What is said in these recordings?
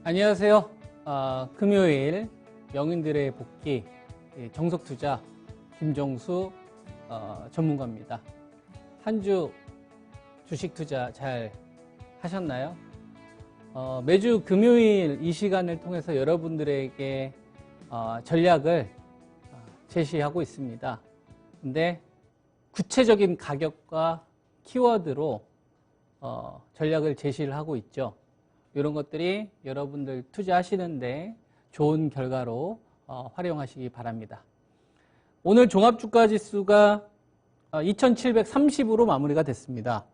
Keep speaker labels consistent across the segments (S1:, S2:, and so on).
S1: 안녕하세요. 금요일 명인들의 복귀 정석투자 김종수 전문가입니다. 한 주 주식 투자 잘 하셨나요? 매주 금요일 이 시간을 통해서 여러분들에게 전략을 제시하고 있습니다. 근데 구체적인 가격과 키워드로 전략을 제시를 하고 있죠. 이런 것들이 여러분들 투자하시는데 좋은 결과로 활용하시기 바랍니다. 오늘 종합주가지수가 2730으로 마무리가 됐습니다.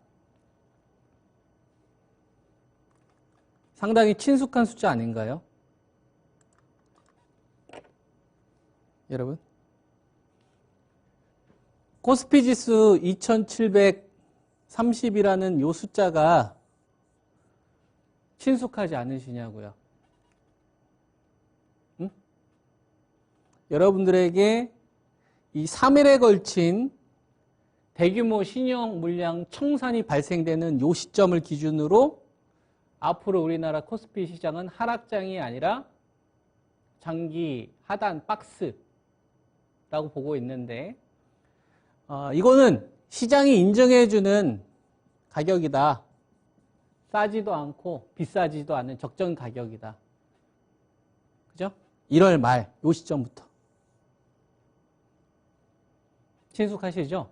S1: 상당히 친숙한 숫자 아닌가요? 여러분? 코스피 지수 2730이라는 이 숫자가 친숙하지 않으시냐고요? 응? 여러분들에게 이 3일에 걸친 대규모 신용 물량 청산이 발생되는 이 시점을 기준으로 앞으로 우리나라 코스피 시장은 하락장이 아니라 장기 하단 박스라고 보고 있는데 이거는 시장이 인정해주는 가격이다. 싸지도 않고 비싸지도 않은 적정 가격이다. 그죠? 1월 말 요 시점부터. 친숙하시죠?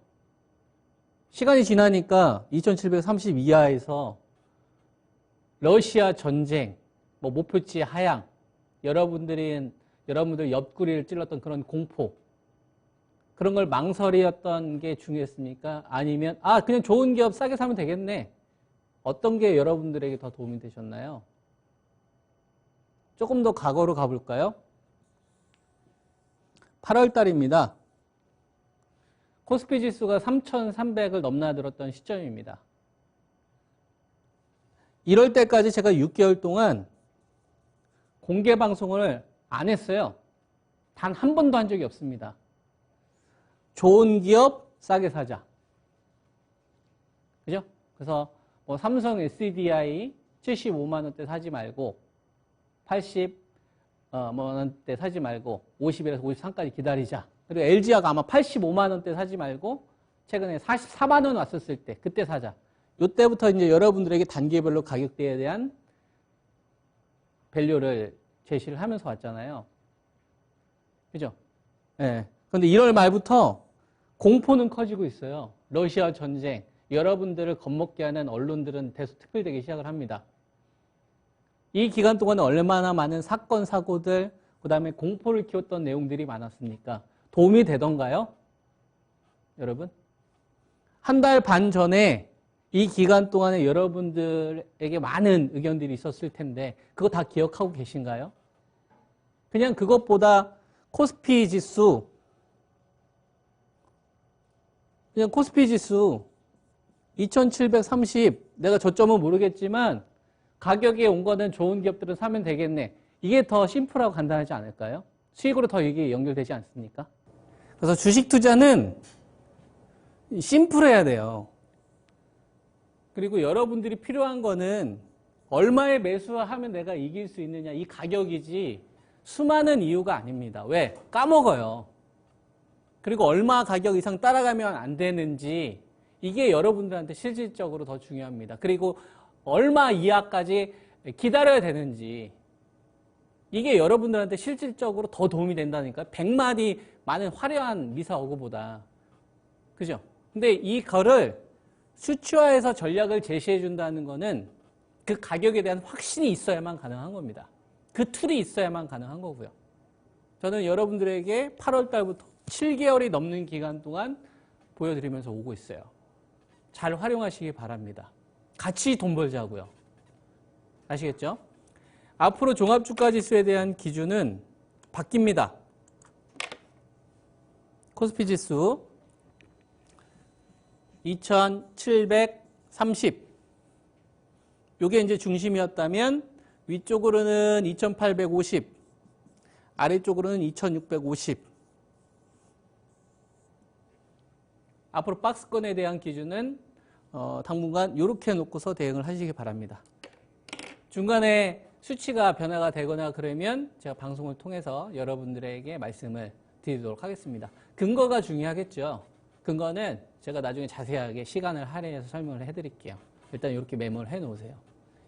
S1: 시간이 지나니까 2730 이하에서 러시아 전쟁, 목표치 하향, 여러분들 옆구리를 찔렀던 그런 공포, 그런 걸 망설였던 게 중요했습니까? 아니면 그냥 좋은 기업 싸게 사면 되겠네. 어떤 게 여러분들에게 더 도움이 되셨나요? 조금 더 과거로 가볼까요? 8월 달입니다. 코스피 지수가 3,300을 넘나들었던 시점입니다. 1월 때까지 제가 6개월 동안 공개 방송을 안 했어요. 단 한 번도 한 적이 없습니다. 좋은 기업 싸게 사자. 그죠? 그래서 삼성 SDI 75만 원대 사지 말고 80만 원대 사지 말고 50에서 53까지 기다리자. 그리고 LG화가 아마 85만 원대 사지 말고 최근에 44만 원 왔었을 때 그때 사자. 이때부터 이제 여러분들에게 단계별로 가격대에 대한 밸류를 제시를 하면서 왔잖아요. 그죠? 예. 그런데 1월 말부터 공포는 커지고 있어요. 러시아 전쟁. 여러분들을 겁먹게 하는 언론들은 특별되기 시작을 합니다. 이 기간 동안에 얼마나 많은 사건, 사고들, 그 다음에 공포를 키웠던 내용들이 많았습니까? 도움이 되던가요? 여러분? 한 달 반 전에 이 기간 동안에 여러분들에게 많은 의견들이 있었을 텐데 그거 다 기억하고 계신가요? 그냥 그것보다 코스피 지수 2730 내가 저점은 모르겠지만 가격에 온 거는 좋은 기업들은 사면 되겠네. 이게 더 심플하고 간단하지 않을까요? 수익으로 더 이게 연결되지 않습니까? 그래서 주식 투자는 심플해야 돼요. 그리고 여러분들이 필요한 거는 얼마에 매수하면 내가 이길 수 있느냐 이 가격이지 수많은 이유가 아닙니다. 왜? 까먹어요. 그리고 얼마 가격 이상 따라가면 안 되는지 이게 여러분들한테 실질적으로 더 중요합니다. 그리고 얼마 이하까지 기다려야 되는지 이게 여러분들한테 실질적으로 더 도움이 된다니까. 100마디 많은 화려한 미사 어구보다. 그죠? 근데 이거를 수치화해서 전략을 제시해 준다는 거는 그 가격에 대한 확신이 있어야만 가능한 겁니다. 그 툴이 있어야만 가능한 거고요. 저는 여러분들에게 8월 달부터 7개월이 넘는 기간 동안 보여드리면서 오고 있어요. 잘 활용하시기 바랍니다. 같이 돈 벌자고요. 아시겠죠? 앞으로 종합주가지수에 대한 기준은 바뀝니다. 코스피 지수 2730 이게 이제 중심이었다면 위쪽으로는 2850 아래쪽으로는 2650 앞으로 박스권에 대한 기준은 당분간 이렇게 놓고서 대응을 하시기 바랍니다. 중간에 수치가 변화가 되거나 그러면 제가 방송을 통해서 여러분들에게 말씀을 드리도록 하겠습니다. 근거가 중요하겠죠. 근거는 제가 나중에 자세하게 시간을 할애해서 설명을 해드릴게요. 일단 이렇게 메모를 해놓으세요.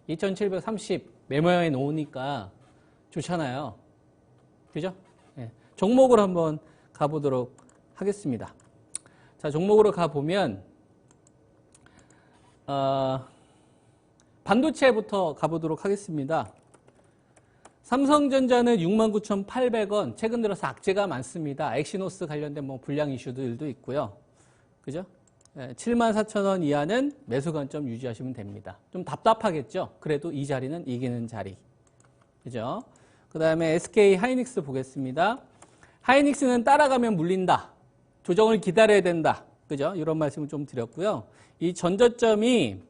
S1: 2730 메모해 놓으니까 좋잖아요. 그죠? 네. 종목으로 한번 가보도록 하겠습니다. 자, 종목으로 가보면 반도체부터 가보도록 하겠습니다. 삼성전자는 69,800원, 최근 들어서 악재가 많습니다. 엑시노스 관련된 뭐 불량 이슈들도 있고요. 그죠? 74,000원 이하는 매수 관점 유지하시면 됩니다. 좀 답답하겠죠? 그래도 이 자리는 이기는 자리. 그죠? 그 다음에 SK 하이닉스 보겠습니다. 하이닉스는 따라가면 물린다. 조정을 기다려야 된다. 그죠? 이런 말씀을 좀 드렸고요. 이 전저점이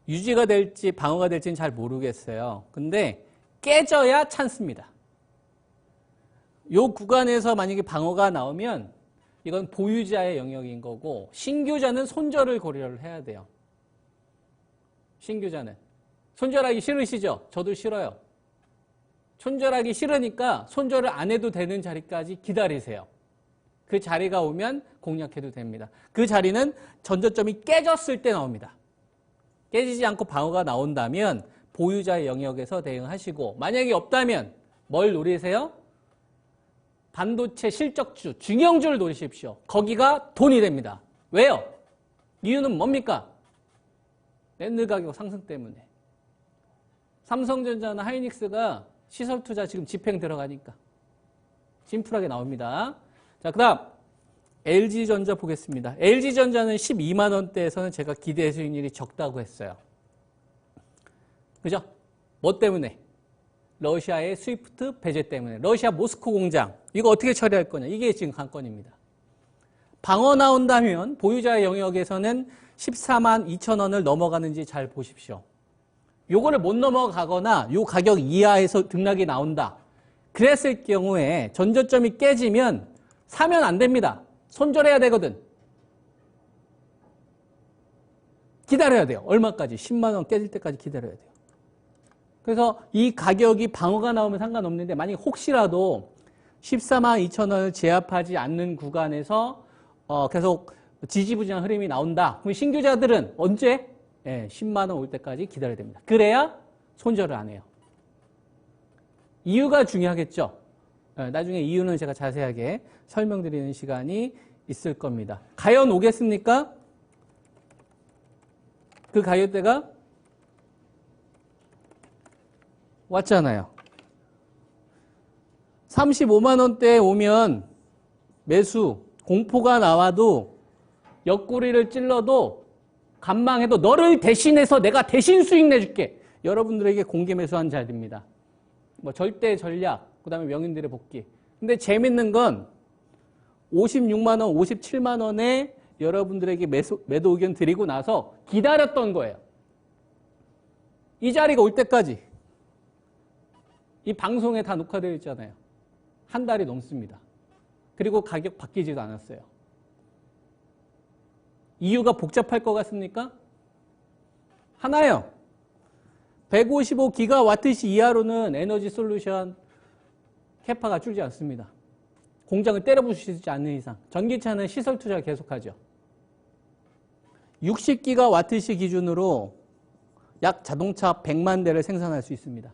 S1: 유지가 될지 방어가 될지는 잘 모르겠어요. 근데 깨져야 찬스입니다. 요 구간에서 만약에 방어가 나오면 이건 보유자의 영역인 거고 신규자는 손절을 고려를 해야 돼요. 신규자는. 손절하기 싫으시죠? 저도 싫어요. 손절하기 싫으니까 손절을 안 해도 되는 자리까지 기다리세요. 그 자리가 오면 공략해도 됩니다. 그 자리는 전저점이 깨졌을 때 나옵니다. 깨지지 않고 방어가 나온다면 보유자의 영역에서 대응하시고 만약에 없다면 뭘 노리세요? 반도체 실적주, 중형주를 노리십시오. 거기가 돈이 됩니다. 왜요? 이유는 뭡니까? 랜드 가격 상승 때문에. 삼성전자나 하이닉스가 시설 투자 지금 집행 들어가니까 심플하게 나옵니다. 자, 그 다음 LG전자 보겠습니다. LG전자는 12만 원대에서는 제가 기대 수익률이 적다고 했어요. 그죠? 뭐 때문에? 러시아의 스위프트 배제 때문에. 러시아 모스크 공장. 이거 어떻게 처리할 거냐. 이게 지금 관건입니다. 방어 나온다면 보유자의 영역에서는 14만 2천 원을 넘어가는지 잘 보십시오. 요거를 못 넘어가거나 요 가격 이하에서 등락이 나온다. 그랬을 경우에 전저점이 깨지면 사면 안 됩니다. 손절해야 되거든. 기다려야 돼요. 얼마까지? 10만 원 깨질 때까지 기다려야 돼요. 그래서 이 가격이 방어가 나오면 상관없는데 만약에 혹시라도 14만 2천 원을 제압하지 않는 구간에서 계속 지지부진한 흐름이 나온다. 그럼 신규자들은 언제? 10만 원 올 때까지 기다려야 됩니다. 그래야 손절을 안 해요. 이유가 중요하겠죠. 나중에 이유는 제가 자세하게 설명드리는 시간이 있을 겁니다. 과연 오겠습니까? 그 가격대가 왔잖아요. 35만 원대에 오면 매수, 공포가 나와도 옆구리를 찔러도 간망해도 너를 대신해서 내가 대신 수익 내줄게. 여러분들에게 공개 매수한 자리입니다. 뭐 절대 전략, 그 다음에 명인들의 복귀. 근데 재밌는 건 56만 원, 57만 원에 여러분들에게 매도 의견 드리고 나서 기다렸던 거예요. 이 자리가 올 때까지. 이 방송에 다 녹화되어 있잖아요. 한 달이 넘습니다. 그리고 가격 바뀌지도 않았어요. 이유가 복잡할 것 같습니까? 하나요. 155기가와트시 이하로는 에너지 솔루션 캐파가 줄지 않습니다. 공장을 때려 부수지 않는 이상. 전기차는 시설 투자 계속하죠. 60기가와트시 기준으로 약 자동차 100만 대를 생산할 수 있습니다.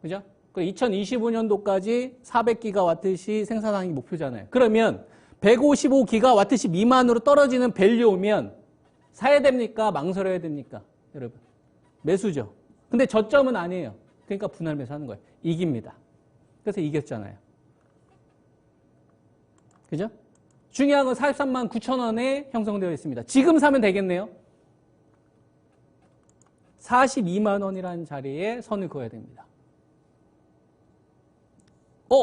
S1: 그죠? 2025년도까지 400기가와트시 생산하는 게 목표잖아요. 그러면 155기가와트시 미만으로 떨어지는 밸류 오면 사야 됩니까? 망설여야 됩니까? 여러분. 매수죠. 근데 저점은 아니에요. 그러니까 분할 매수하는 거예요. 이깁니다. 그래서 이겼잖아요. 그죠? 중요한 건 43만 9천 원에 형성되어 있습니다. 지금 사면 되겠네요. 42만 원이라는 자리에 선을 그어야 됩니다.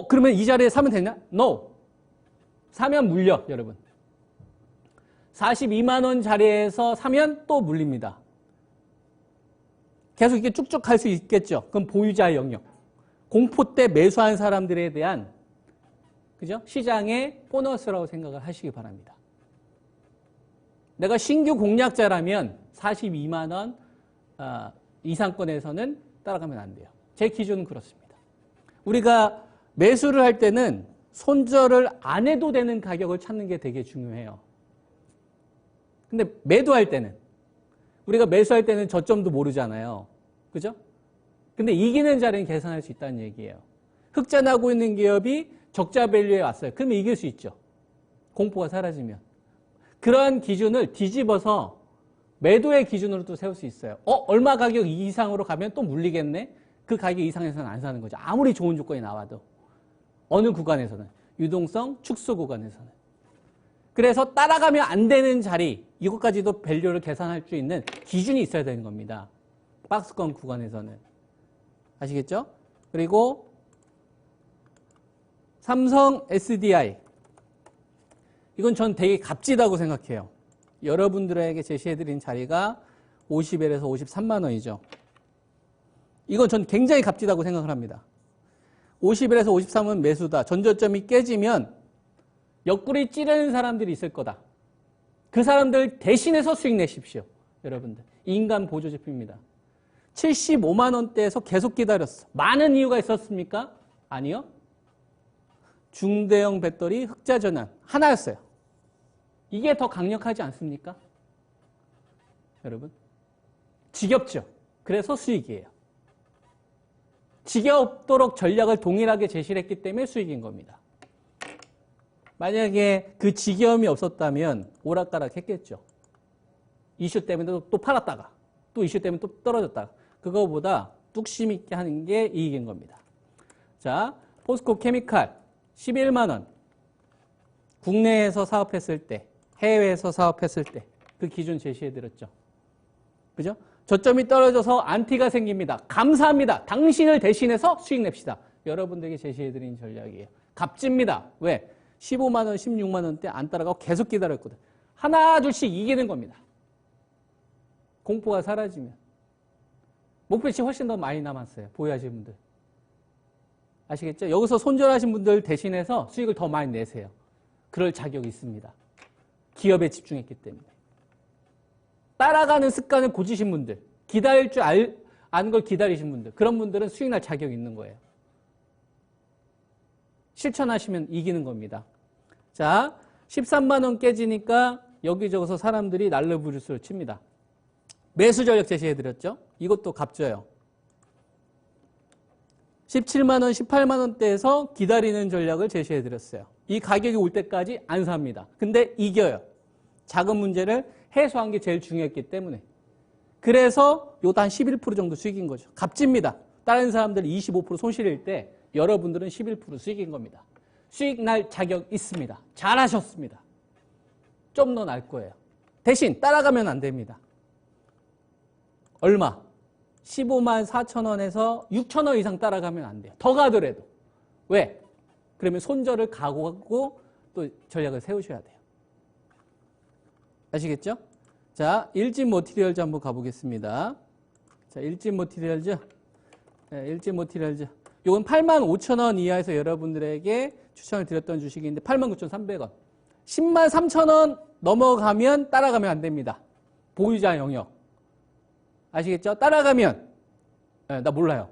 S1: 그러면 이 자리에 사면 되냐? No. 사면 물려, 여러분. 42만 원 자리에서 사면 또 물립니다. 계속 이렇게 쭉쭉 갈 수 있겠죠. 그럼 보유자의 영역. 공포 때 매수한 사람들에 대한 그죠? 시장의 보너스라고 생각을 하시기 바랍니다. 내가 신규 공략자라면 42만 원 이상권에서는 따라가면 안 돼요. 제 기준은 그렇습니다. 우리가 매수를 할 때는 손절을 안 해도 되는 가격을 찾는 게 되게 중요해요. 근데 매도할 때는 우리가 매수할 때는 저점도 모르잖아요. 그죠? 근데 이기는 자리는 계산할 수 있다는 얘기예요. 흑자 나고 있는 기업이 적자 밸류에 왔어요. 그러면 이길 수 있죠. 공포가 사라지면. 그러한 기준을 뒤집어서 매도의 기준으로 또 세울 수 있어요. 얼마 가격 이상으로 가면 또 물리겠네? 그 가격 이상에서는 안 사는 거죠. 아무리 좋은 조건이 나와도. 어느 구간에서는. 유동성 축소 구간에서는. 그래서 따라가면 안 되는 자리, 이것까지도 밸류를 계산할 수 있는 기준이 있어야 되는 겁니다. 박스권 구간에서는. 아시겠죠? 그리고 삼성 SDI. 이건 전 되게 값지다고 생각해요. 여러분들에게 제시해드린 자리가 50L에서 53만 원이죠. 이건 전 굉장히 값지다고 생각을 합니다. 50L에서 53은 매수다. 전저점이 깨지면 옆구리 찌르는 사람들이 있을 거다. 그 사람들 대신해서 수익 내십시오. 여러분들. 인간 보조 제품입니다. 75만 원대에서 계속 기다렸어. 많은 이유가 있었습니까? 아니요. 중대형 배터리 흑자 전환 하나였어요. 이게 더 강력하지 않습니까? 여러분. 지겹죠? 그래서 수익이에요. 지겹도록 전략을 동일하게 제시를 했기 때문에 수익인 겁니다. 만약에 그 지겨움이 없었다면 오락가락 했겠죠. 이슈 때문에 또 팔았다가 또 이슈 때문에 또 떨어졌다가 그거보다 뚝심 있게 하는 게 이익인 겁니다. 자, 포스코 케미칼 11만 원. 국내에서 사업했을 때, 해외에서 사업했을 때 그 기준 제시해드렸죠. 그죠? 저점이 떨어져서 안티가 생깁니다. 감사합니다. 당신을 대신해서 수익 냅시다. 여러분들에게 제시해드린 전략이에요. 값집니다. 왜? 15만 원, 16만 원대 안 따라가고 계속 기다렸거든. 하나, 둘씩 이기는 겁니다. 공포가 사라지면. 목표치 훨씬 더 많이 남았어요. 보유하시는 분들. 아시겠죠? 여기서 손절하신 분들 대신해서 수익을 더 많이 내세요. 그럴 자격이 있습니다. 기업에 집중했기 때문에. 따라가는 습관을 고지신 분들, 기다릴 줄 아는 걸 기다리신 분들, 그런 분들은 수익 날 자격이 있는 거예요. 실천하시면 이기는 겁니다. 자, 13만 원 깨지니까 여기저기서 사람들이 날르부르스를 칩니다. 매수 전략 제시해드렸죠? 이것도 값져요. 17만 원, 18만 원대에서 기다리는 전략을 제시해드렸어요. 이 가격이 올 때까지 안 삽니다. 근데 이겨요. 작은 문제를 해소한 게 제일 중요했기 때문에. 그래서 요도 한 11% 정도 수익인 거죠. 값집니다. 다른 사람들 25% 손실일 때 여러분들은 11% 수익인 겁니다. 수익 날 자격 있습니다. 잘하셨습니다. 좀 더 날 거예요. 대신 따라가면 안 됩니다. 얼마? 15만 4천 원에서 6천 원 이상 따라가면 안 돼요. 더 가더라도. 왜? 그러면 손절을 각오하고 또 전략을 세우셔야 돼요. 아시겠죠? 자, 일진 머티리얼즈 한번 가보겠습니다. 자, 일진 머티리얼즈. 네, 일진 머티리얼즈. 이건 8만 5천 원 이하에서 여러분들에게 추천을 드렸던 주식인데 8만 9,300원. 10만 3천 원 넘어가면 따라가면 안 됩니다. 보유자 영역. 아시겠죠? 따라가면 나 몰라요.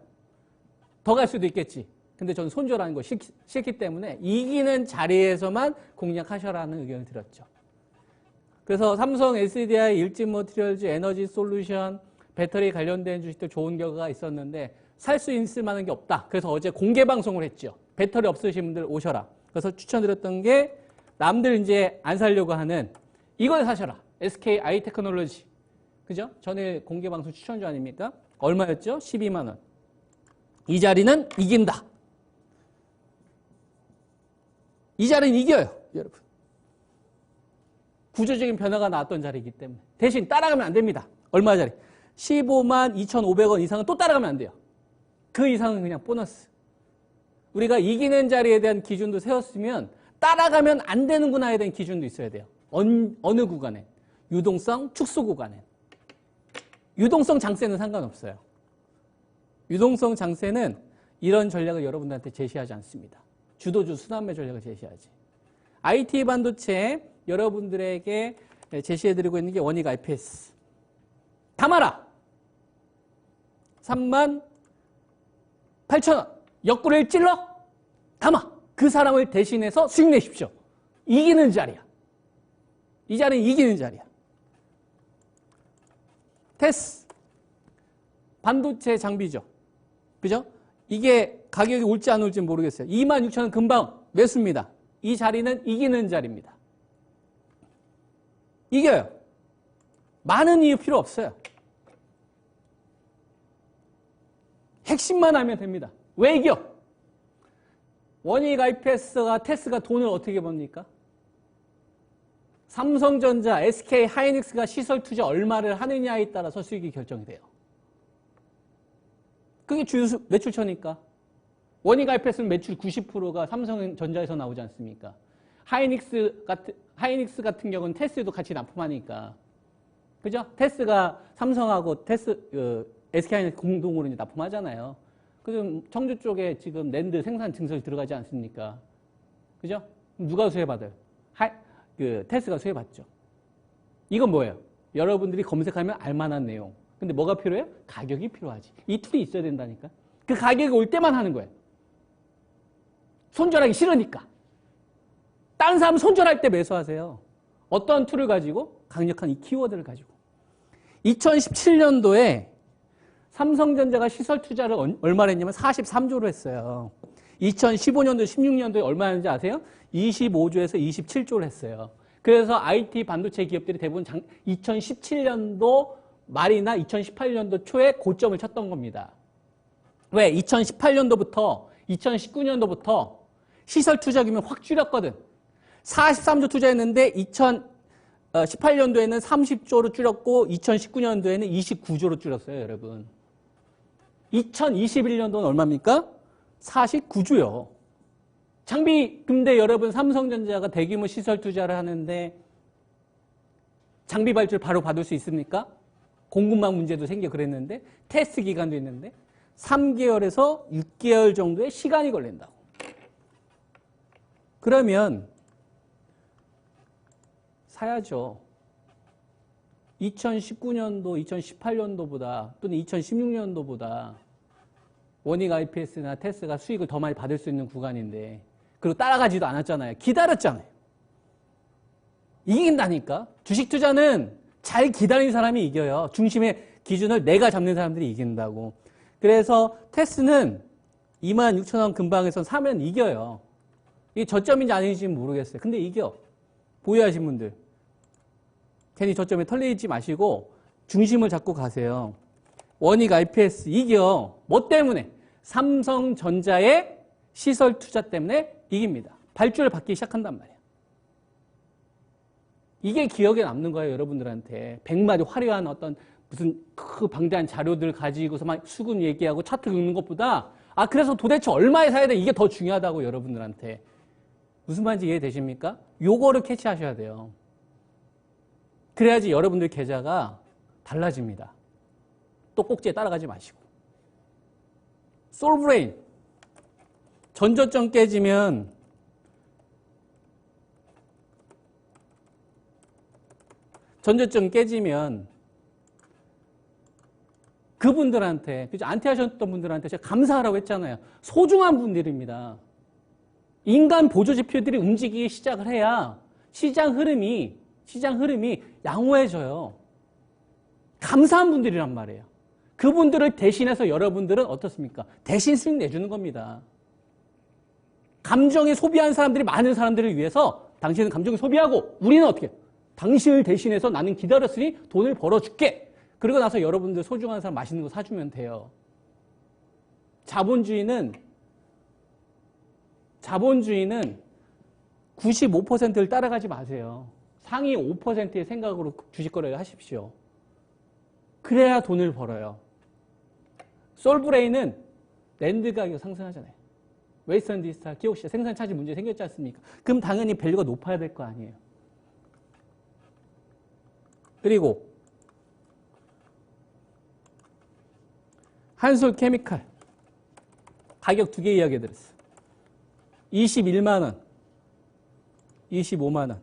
S1: 더 갈 수도 있겠지. 근데 저는 손절하는 거 싫기 때문에 이기는 자리에서만 공략하셔라는 의견을 드렸죠. 그래서 삼성, SDI, 일진 머티리얼즈, 에너지 솔루션, 배터리 관련된 주식도 좋은 결과가 있었는데 살 수 있을 만한 게 없다. 그래서 어제 공개 방송을 했죠. 배터리 없으신 분들 오셔라. 그래서 추천드렸던 게 남들 이제 안 살려고 하는 이걸 사셔라. SK 아이테크놀로지. 그죠? 전에 공개 방송 추천주 아닙니까? 얼마였죠? 12만 원. 이 자리는 이긴다. 이 자리는 이겨요, 여러분. 구조적인 변화가 나왔던 자리이기 때문에. 대신 따라가면 안 됩니다. 얼마 자리? 15만 2,500원 이상은 또 따라가면 안 돼요. 그 이상은 그냥 보너스. 우리가 이기는 자리에 대한 기준도 세웠으면 따라가면 안 되는구나에 대한 기준도 있어야 돼요. 어느 구간에? 유동성 축소 구간에. 유동성 장세는 상관없어요. 유동성 장세는 이런 전략을 여러분들한테 제시하지 않습니다. 주도주 순환매 전략을 제시하지. IT 반도체 여러분들에게 제시해드리고 있는 게 원익 IPS. 담아라. 38,000원. 옆구리를 찔러 담아. 그 사람을 대신해서 수익 내십시오. 이기는 자리야. 이 자리는 이기는 자리야. 테스. 반도체 장비죠. 그죠? 이게 가격이 올지 안 올지 모르겠어요. 26,000원 금방 매수입니다. 이 자리는 이기는 자리입니다. 이겨요. 많은 이유 필요 없어요. 핵심만 하면 됩니다. 왜 이겨? 원익 IPS가 테스가 돈을 어떻게 법니까? 삼성전자, SK 하이닉스가 시설 투자 얼마를 하느냐에 따라서 수익이 결정이 돼요. 그게 주요 매출처니까. 원익 IPS는 매출 90%가 삼성전자에서 나오지 않습니까? 하이닉스 같은 경우는 테스도 같이 납품하니까. 그죠? 테스가 삼성하고 SK 하이닉스 공동으로 이제 납품하잖아요. 그래서 청주 쪽에 지금 랜드 생산 증설이 들어가지 않습니까? 그죠? 누가 수혜받아요? 테스가 수혜받죠. 이건 뭐예요? 여러분들이 검색하면 알만한 내용. 근데 뭐가 필요해요? 가격이 필요하지. 이 툴이 있어야 된다니까. 그 가격이 올 때만 하는 거예요. 손절하기 싫으니까. 다른 사람 손절할 때 매수하세요. 어떤 툴을 가지고? 강력한 이 키워드를 가지고. 2017년도에 삼성전자가 시설 투자를 얼마나 했냐면 43조로 했어요. 2015년도, 16년도에 얼마였는지 아세요? 25조에서 27조를 했어요. 그래서 IT 반도체 기업들이 대부분 2017년도 말이나 2018년도 초에 고점을 쳤던 겁니다. 왜? 2018년도부터 2019년도부터 시설 투자 규모 확 줄였거든. 43조 투자했는데 2018년도에는 30조로 줄였고 2019년도에는 29조로 줄였어요, 여러분. 2021년도는 얼마입니까? 49조요. 장비, 근데 여러분 삼성전자가 대규모 시설 투자를 하는데 장비 발주를 바로 받을 수 있습니까? 공급망 문제도 생겨 그랬는데 테스트 기간도 있는데 3개월에서 6개월 정도의 시간이 걸린다고. 그러면 사야죠. 2019년도, 2018년도보다 또는 2016년도보다 원익 IPS나 테스가 수익을 더 많이 받을 수 있는 구간인데 그리고 따라가지도 않았잖아요. 기다렸잖아요. 이긴다니까. 주식 투자는 잘 기다리는 사람이 이겨요. 중심의 기준을 내가 잡는 사람들이 이긴다고. 그래서 테스는 26,000원 근방에서 사면 이겨요. 이게 저점인지 아닌지 모르겠어요. 근데 이겨. 보유하신 분들. 괜히 저점에 털리지 마시고 중심을 잡고 가세요. 원익 IPS 이겨. 뭐 때문에? 삼성전자의 시설 투자 때문에 이깁니다. 발주를 받기 시작한단 말이에요. 이게 기억에 남는 거예요, 여러분들한테. 100마디 화려한 어떤 무슨 방대한 자료들 가지고서 막 수급 얘기하고 차트 긁는 것보다 그래서 도대체 얼마에 사야 돼? 이게 더 중요하다고 여러분들한테. 무슨 말인지 이해되십니까? 요거를 캐치하셔야 돼요. 그래야지 여러분들 계좌가 달라집니다. 또 꼭지에 따라가지 마시고. 솔브레인. 전저점 깨지면 그분들한테, 그죠? 안티하셨던 분들한테 제가 감사하라고 했잖아요. 소중한 분들입니다. 인간 보조 지표들이 움직이기 시작을 해야 시장 흐름이 양호해져요. 감사한 분들이란 말이에요. 그분들을 대신해서 여러분들은 어떻습니까? 대신 수익 내주는 겁니다. 감정에 소비한 사람들이 많은 사람들을 위해서 당신은 감정에 소비하고 우리는 어떻게? 당신을 대신해서 나는 기다렸으니 돈을 벌어줄게. 그러고 나서 여러분들 소중한 사람 맛있는 거 사주면 돼요. 자본주의는 95%를 따라가지 마세요. 상위 5%의 생각으로 주식 거래를 하십시오. 그래야 돈을 벌어요. 솔브레인은 랜드 가격 상승하잖아요. 웨스턴 디지털, 키옥시아 생산 차질 문제 생겼지 않습니까? 그럼 당연히 밸류가 높아야 될 거 아니에요. 그리고 한솔 케미칼 가격 두 개 이야기 드렸어요. 21만 원, 25만 원.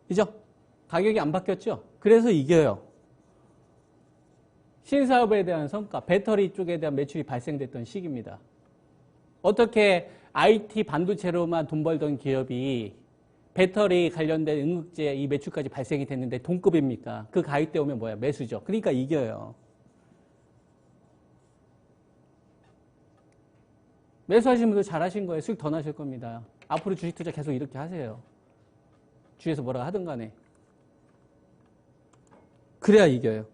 S1: 그죠? 가격이 안 바뀌었죠? 그래서 이겨요. 신사업에 대한 성과, 배터리 쪽에 대한 매출이 발생됐던 시기입니다. 어떻게 IT 반도체로만 돈 벌던 기업이 배터리 관련된 응급제 이 매출까지 발생이 됐는데 동급입니까? 그 가격대 오면 뭐야? 매수죠. 그러니까 이겨요. 매수하시는 분들 잘하신 거예요. 수익 더 나실 겁니다. 앞으로 주식 투자 계속 이렇게 하세요. 주위에서 뭐라고 하든 간에. 그래야 이겨요.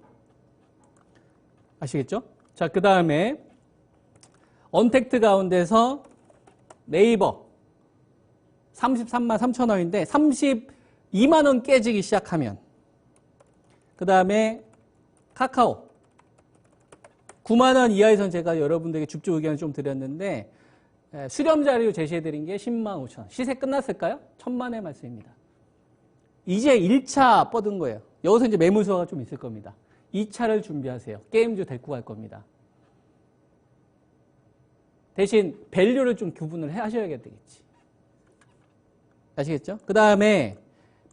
S1: 아시겠죠? 자, 그 다음에 언택트 가운데서 네이버 33만 3천 원인데 32만 원 깨지기 시작하면, 그 다음에 카카오 9만 원 이하에선 제가 여러분들에게 줍줍 의견을 좀 드렸는데 수렴 자료 제시해드린 게 10만 5천 원. 시세 끝났을까요? 천만의 말씀입니다. 이제 1차 뻗은 거예요. 여기서 이제 매물수가 좀 있을 겁니다. 2차를 준비하세요. 게임주 데리고 갈 겁니다. 대신 밸류를 좀 구분을 하셔야 되겠지. 아시겠죠? 그 다음에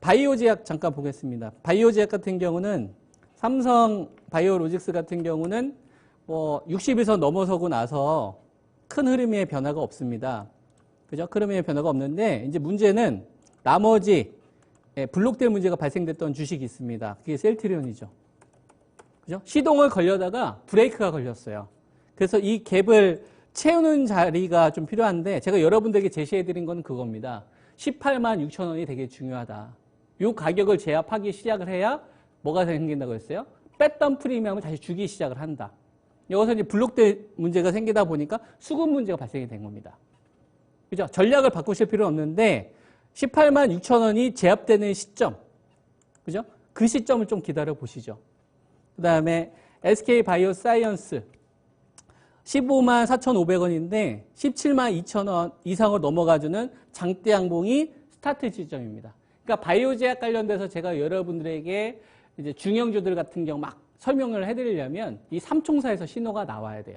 S1: 바이오제약 잠깐 보겠습니다. 바이오제약 같은 경우는 삼성 바이오로직스 같은 경우는 뭐 60에서 넘어서고 나서 큰 흐름의 변화가 없습니다. 그죠? 큰 흐름의 변화가 없는데 이제 문제는 나머지 블록될 문제가 발생됐던 주식이 있습니다. 그게 셀트리온이죠. 그죠? 시동을 걸려다가 브레이크가 걸렸어요. 그래서 이 갭을 채우는 자리가 좀 필요한데 제가 여러분들에게 제시해드린 건 그겁니다. 18만 6천 원이 되게 중요하다. 이 가격을 제압하기 시작을 해야 뭐가 생긴다고 했어요? 뺐던 프리미엄을 다시 주기 시작을 한다. 여기서 이제 블록될 문제가 생기다 보니까 수급 문제가 발생이 된 겁니다. 그죠? 전략을 바꾸실 필요는 없는데 18만 6천 원이 제압되는 시점, 그죠? 그 시점을 좀 기다려 보시죠. 그 다음에 SK 바이오사이언스 15만 4,500원인데 17만 2천 원 이상으로 넘어가주는 장대 양봉이 스타트 지점입니다. 그러니까 바이오제약 관련돼서 제가 여러분들에게 이제 중형주들 같은 경우 막 설명을 해드리려면 이 삼총사에서 신호가 나와야 돼요.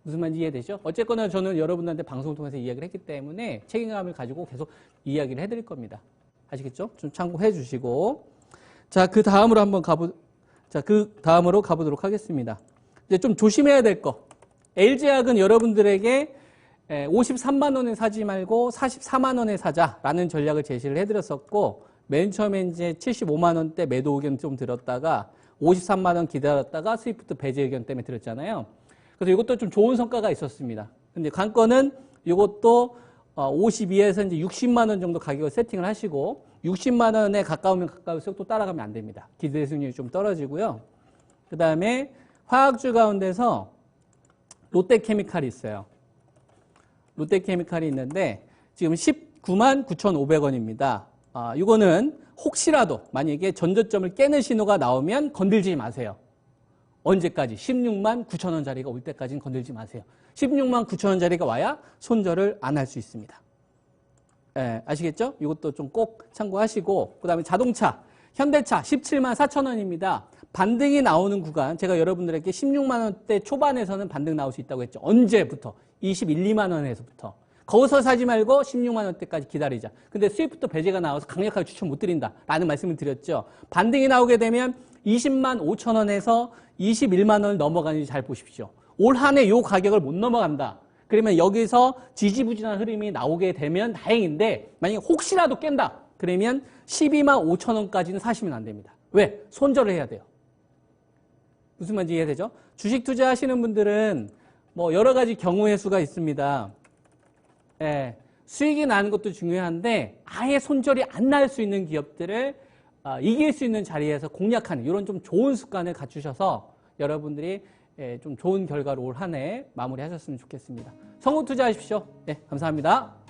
S1: 무슨 말인지 이해되죠? 어쨌거나 저는 여러분들한테 방송을 통해서 이야기를 했기 때문에 책임감을 가지고 계속 이야기를 해드릴 겁니다. 아시겠죠? 좀 참고해 주시고. 자, 그 다음으로 가보도록 하겠습니다. 이제 좀 조심해야 될 거. LG약은 여러분들에게 53만 원에 사지 말고 44만 원에 사자라는 전략을 제시를 해드렸었고, 맨 처음에 이제 75만 원대 매도 의견 좀 들었다가 53만 원 기다렸다가 스위프트 배제 의견 때문에 들었잖아요. 그래서 이것도 좀 좋은 성과가 있었습니다. 근데 관건은 이것도 52에서 이제 60만 원 정도 가격을 세팅을 하시고 60만 원에 가까우면 가까울수록 또 따라가면 안 됩니다. 기대 수익률이 좀 떨어지고요. 그 다음에 화학주 가운데서 롯데케미칼이 있어요. 롯데케미칼이 있는데 지금 19만 9,500원입니다. 이거는 혹시라도 만약에 전저점을 깨는 신호가 나오면 건들지 마세요. 언제까지? 16만 9천 원짜리가 올 때까지는 건들지 마세요. 16만 9천 원짜리가 와야 손절을 안 할 수 있습니다. 아시겠죠? 이것도 좀 꼭 참고하시고, 그 다음에 자동차, 현대차 17만 4천 원입니다. 반등이 나오는 구간, 제가 여러분들에게 16만 원대 초반에서는 반등 나올 수 있다고 했죠. 언제부터? 21, 2만 원에서부터. 거기서 사지 말고 16만 원대까지 기다리자. 근데 스위프트 배제가 나와서 강력하게 추천 못 드린다 라는 말씀을 드렸죠. 반등이 나오게 되면 20만 5천 원에서 21만 원을 넘어가는지 잘 보십시오. 올 한 해 이 가격을 못 넘어간다. 그러면 여기서 지지부진한 흐름이 나오게 되면 다행인데, 만약에 혹시라도 깬다. 그러면 12만 5천 원까지는 사시면 안 됩니다. 왜? 손절을 해야 돼요. 무슨 말인지 이해되죠? 주식 투자하시는 분들은 뭐 여러 가지 경우의 수가 있습니다. 수익이 나는 것도 중요한데 아예 손절이 안 날 수 있는 기업들을 이길 수 있는 자리에서 공략하는 이런 좀 좋은 습관을 갖추셔서 여러분들이 좀 좋은 결과로 올 한 해 마무리하셨으면 좋겠습니다. 성공 투자하십시오. 네, 감사합니다.